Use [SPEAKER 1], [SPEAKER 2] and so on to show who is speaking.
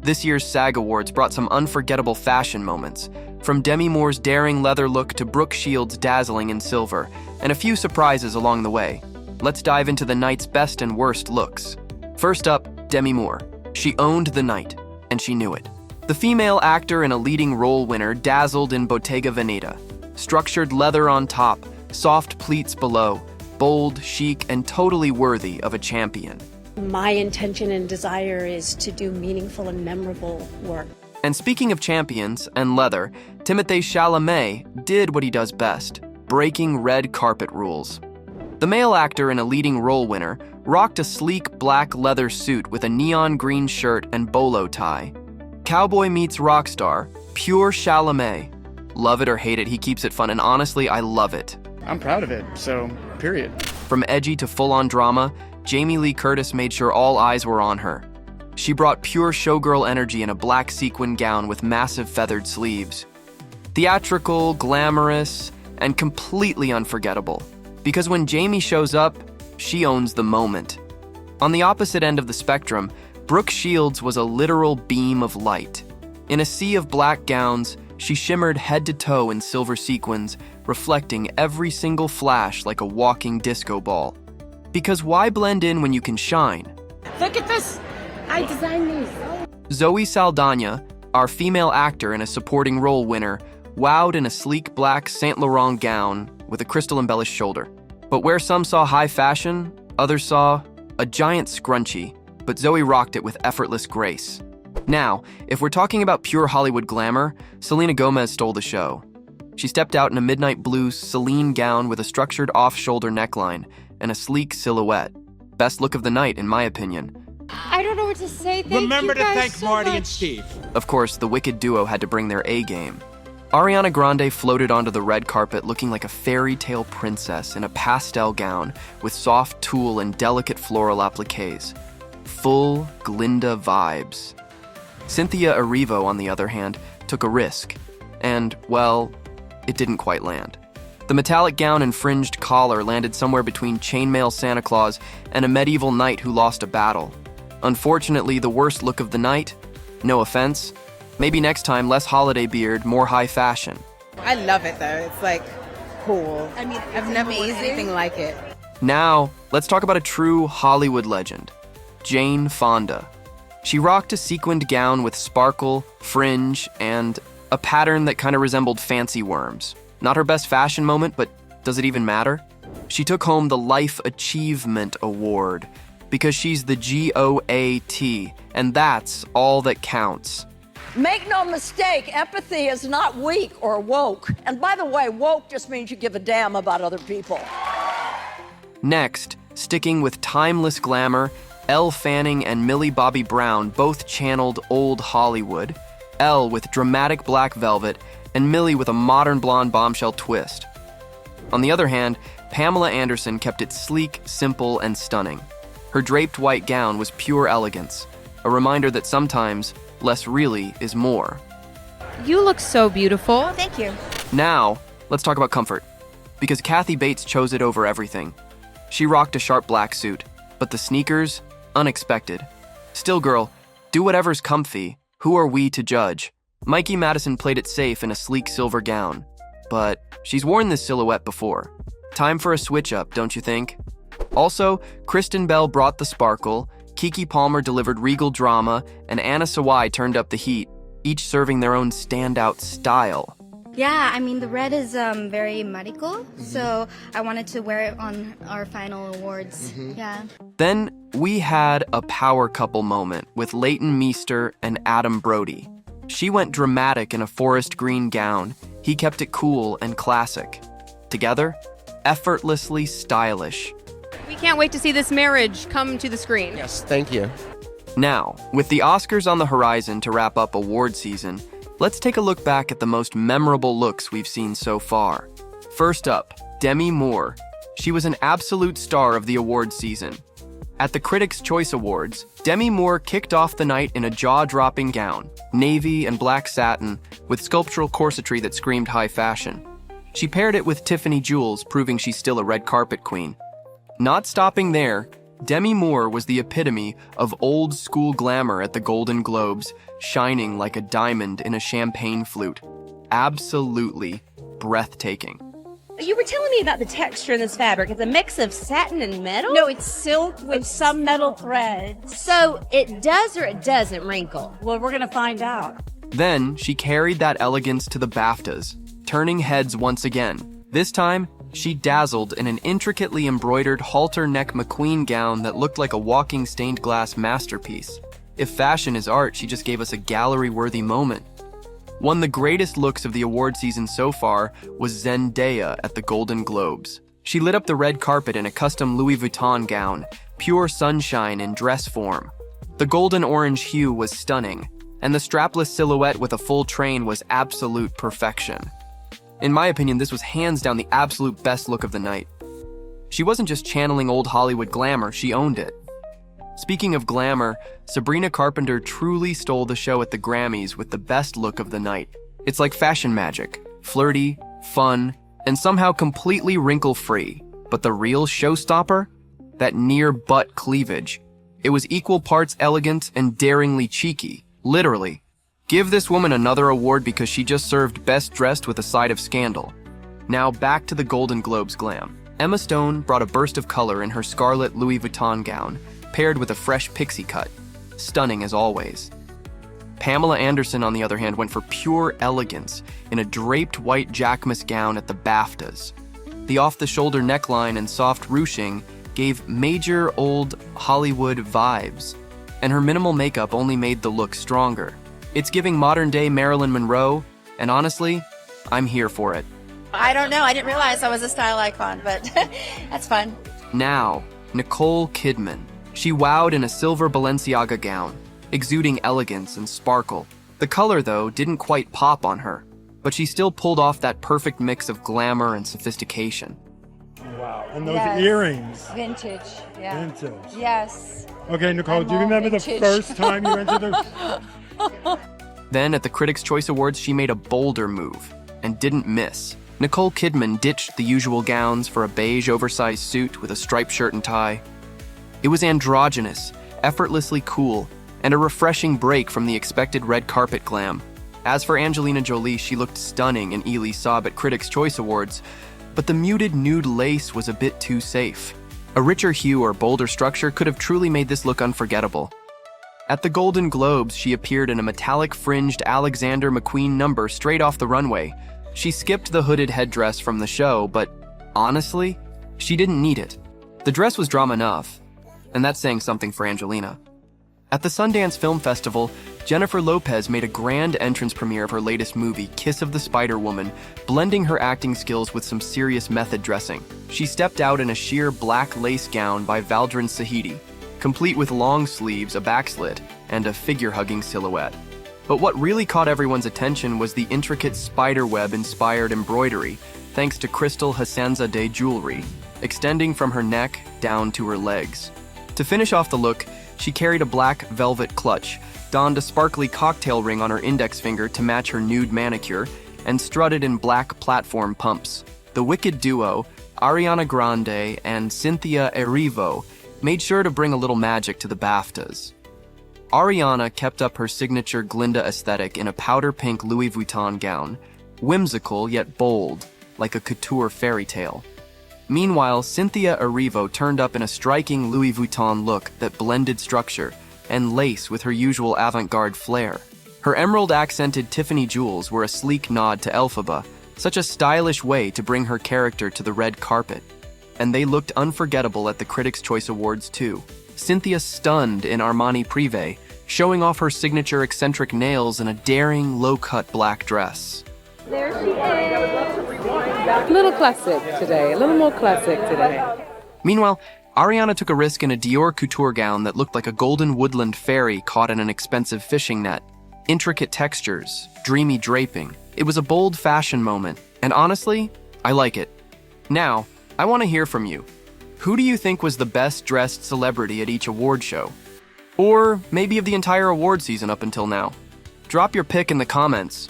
[SPEAKER 1] This year's SAG Awards brought some unforgettable fashion moments, from Demi Moore's daring leather look to Brooke Shields' dazzling in silver, and a few surprises along the way. Let's dive into the night's best and worst looks. First up, Demi Moore. She owned the night, and she knew it. The female actor and a leading role winner dazzled in Bottega Veneta. Structured leather on top, soft pleats below, bold, chic, and totally worthy of a champion.
[SPEAKER 2] My intention and desire is to do meaningful and memorable work.
[SPEAKER 1] And speaking of champions and leather, Timothée Chalamet did what he does best, breaking red carpet rules. The male actor and a leading role winner rocked a sleek black leather suit with a neon green shirt and bolo tie. Cowboy meets rock star, pure Chalamet. Love it or hate it, he keeps it fun, and honestly, I love it.
[SPEAKER 3] I'm proud of it, so period.
[SPEAKER 1] From edgy to full-on drama, Jamie Lee Curtis made sure all eyes were on her. She brought pure showgirl energy in a black sequin gown with massive feathered sleeves. Theatrical, glamorous, and completely unforgettable. Because when Jamie shows up, she owns the moment. On the opposite end of the spectrum, Brooke Shields was a literal beam of light. In a sea of black gowns, she shimmered head to toe in silver sequins, reflecting every single flash like a walking disco ball. Because why blend in when you can shine?
[SPEAKER 2] Look at this! I designed these.
[SPEAKER 1] Zoe Saldana, our female actor and a supporting role winner, wowed in a sleek black Saint Laurent gown with a crystal-embellished shoulder. But where some saw high fashion, others saw a giant scrunchie, but Zoe rocked it with effortless grace. Now, if we're talking about pure Hollywood glamour, Selena Gomez stole the show. She stepped out in a midnight blue Celine gown with a structured off-shoulder neckline and a sleek silhouette. Best look of the night, in my opinion.
[SPEAKER 4] I don't know what to say.
[SPEAKER 5] Remember
[SPEAKER 4] you
[SPEAKER 5] to
[SPEAKER 4] guys
[SPEAKER 5] thank
[SPEAKER 4] so
[SPEAKER 5] Marty
[SPEAKER 4] much.
[SPEAKER 5] and Steve.
[SPEAKER 1] Of course, the Wicked duo had to bring their A-game. Ariana Grande floated onto the red carpet looking like a fairy tale princess in a pastel gown with soft tulle and delicate floral appliques. Full Glinda vibes. Cynthia Erivo, on the other hand, took a risk. And, well, it didn't quite land. The metallic gown and fringed collar landed somewhere between chainmail Santa Claus and a medieval knight who lost a battle. Unfortunately, the worst look of the night? No offense. Maybe next time, less holiday beard, more high fashion.
[SPEAKER 6] I love it though. It's like cool.
[SPEAKER 4] I mean,
[SPEAKER 6] I've never seen anything like it.
[SPEAKER 1] Now, let's talk about a true Hollywood legend, Jane Fonda. She rocked a sequined gown with sparkle, fringe, and a pattern that kind of resembled fancy worms. Not her best fashion moment, but does it even matter? She took home the Life Achievement Award because she's the GOAT, and that's all that counts.
[SPEAKER 7] Make no mistake, empathy is not weak or woke. And by the way, woke just means you give a damn about other people.
[SPEAKER 1] Next, sticking with timeless glamour, Elle Fanning and Millie Bobby Brown both channeled old Hollywood, Elle with dramatic black velvet, and Millie with a modern blonde bombshell twist. On the other hand, Pamela Anderson kept it sleek, simple, and stunning. Her draped white gown was pure elegance, a reminder that sometimes less really is more.
[SPEAKER 4] You look so beautiful.
[SPEAKER 6] Thank you.
[SPEAKER 1] Now, let's talk about comfort, because Kathy Bates chose it over everything. She rocked a sharp black suit, but the sneakers, unexpected. Still, girl, do whatever's comfy. Who are we to judge? Mikey Madison played it safe in a sleek silver gown, but she's worn this silhouette before. Time for a switch up, don't you think? Also, Kristen Bell brought the sparkle, Keke Palmer delivered regal drama, and Anna Sawai turned up the heat, each serving their own standout style.
[SPEAKER 8] Yeah, I mean, the red is very medical, so I wanted to wear it on our final awards. Yeah.
[SPEAKER 1] Then we had a power couple moment with Leighton Meester and Adam Brody. She went dramatic in a forest green gown. He kept it cool and classic. Together, effortlessly stylish.
[SPEAKER 4] We can't wait to see this marriage come to the screen.
[SPEAKER 5] Yes, thank you.
[SPEAKER 1] Now, with the Oscars on the horizon to wrap up award season, let's take a look back at the most memorable looks we've seen so far. First up, Demi Moore. She was an absolute star of the award season. At the Critics' Choice Awards, Demi Moore kicked off the night in a jaw-dropping gown, navy and black satin, with sculptural corsetry that screamed high fashion. She paired it with Tiffany jewels, proving she's still a red carpet queen. Not stopping there, Demi Moore was the epitome of old school glamour at the Golden Globes, shining like a diamond in a champagne flute. Absolutely breathtaking.
[SPEAKER 5] You were telling me about the texture of this fabric. It's a mix of satin and metal?
[SPEAKER 2] No, it's silk with some metal threads.
[SPEAKER 5] So it does or it doesn't wrinkle?
[SPEAKER 2] Well, we're going to find out.
[SPEAKER 1] Then she carried that elegance to the BAFTAs, turning heads once again. This time, she dazzled in an intricately embroidered halter-neck McQueen gown that looked like a walking stained glass masterpiece. If fashion is art, she just gave us a gallery-worthy moment. One of the greatest looks of the award season so far was Zendaya at the Golden Globes. She lit up the red carpet in a custom Louis Vuitton gown, pure sunshine in dress form. The golden orange hue was stunning, and the strapless silhouette with a full train was absolute perfection. In my opinion, this was hands down the absolute best look of the night. She wasn't just channeling old Hollywood glamour, she owned it. Speaking of glamour, Sabrina Carpenter truly stole the show at the Grammys with the best look of the night. It's like fashion magic, flirty, fun, and somehow completely wrinkle-free. But the real showstopper? That near-butt cleavage. It was equal parts elegant and daringly cheeky, literally. Give this woman another award because she just served Best Dressed with a side of scandal. Now back to the Golden Globes glam. Emma Stone brought a burst of color in her scarlet Louis Vuitton gown, paired with a fresh pixie cut. Stunning as always. Pamela Anderson, on the other hand, went for pure elegance in a draped white Jacquemus gown at the BAFTAs. The off-the-shoulder neckline and soft ruching gave major old Hollywood vibes, and her minimal makeup only made the look stronger. It's giving modern-day Marilyn Monroe, and honestly, I'm here for it.
[SPEAKER 9] I don't know. I didn't realize I was a style icon, but that's fun.
[SPEAKER 1] Now, Nicole Kidman. She wowed in a silver Balenciaga gown, exuding elegance and sparkle. The color, though, didn't quite pop on her, but she still pulled off that perfect mix of glamour and sophistication.
[SPEAKER 10] Wow, and those earrings.
[SPEAKER 2] Vintage, yeah.
[SPEAKER 10] Vintage.
[SPEAKER 2] Yes.
[SPEAKER 10] Okay, Nicole,
[SPEAKER 2] I'm
[SPEAKER 10] do you
[SPEAKER 2] all
[SPEAKER 10] remember
[SPEAKER 2] vintage.
[SPEAKER 10] the first time you entered the...
[SPEAKER 1] Then, at the Critics' Choice Awards, she made a bolder move, and didn't miss. Nicole Kidman ditched the usual gowns for a beige oversized suit with a striped shirt and tie. It was androgynous, effortlessly cool, and a refreshing break from the expected red carpet glam. As for Angelina Jolie, she looked stunning in Elie Saab at Critics' Choice Awards, but the muted nude lace was a bit too safe. A richer hue or bolder structure could have truly made this look unforgettable. At the Golden Globes, she appeared in a metallic fringed Alexander McQueen number straight off the runway. She skipped the hooded headdress from the show, but honestly, she didn't need it. The dress was drama enough, and that's saying something for Angelina. At the Sundance Film Festival, Jennifer Lopez made a grand entrance premiere of her latest movie, Kiss of the Spider-Woman, blending her acting skills with some serious method dressing. She stepped out in a sheer black lace gown by Valdrin Sahidi, complete with long sleeves, a backslit, and a figure-hugging silhouette. But what really caught everyone's attention was the intricate spiderweb-inspired embroidery, thanks to Crystal Hassanzadeh jewelry, extending from her neck down to her legs. To finish off the look, she carried a black velvet clutch, donned a sparkly cocktail ring on her index finger to match her nude manicure, and strutted in black platform pumps. The wicked duo, Ariana Grande and Cynthia Erivo, made sure to bring a little magic to the BAFTAs. Ariana kept up her signature Glinda aesthetic in a powder pink Louis Vuitton gown, whimsical yet bold, like a couture fairy tale. Meanwhile, Cynthia Erivo turned up in a striking Louis Vuitton look that blended structure and lace with her usual avant-garde flair. Her emerald-accented Tiffany jewels were a sleek nod to Elphaba, such a stylish way to bring her character to the red carpet. And they looked unforgettable at the Critics' Choice Awards too. Cynthia stunned in Armani Privé, showing off her signature eccentric nails in a daring, low-cut black dress.
[SPEAKER 6] There she is.
[SPEAKER 11] A little classic today, a little more classic today.
[SPEAKER 1] Meanwhile, Ariana took a risk in a Dior couture gown that looked like a golden woodland fairy caught in an expensive fishing net. Intricate textures, dreamy draping. It was a bold fashion moment, and honestly, I like it. Now, I want to hear from you. Who do you think was the best dressed celebrity at each award show? Or maybe of the entire award season up until now? Drop your pick in the comments.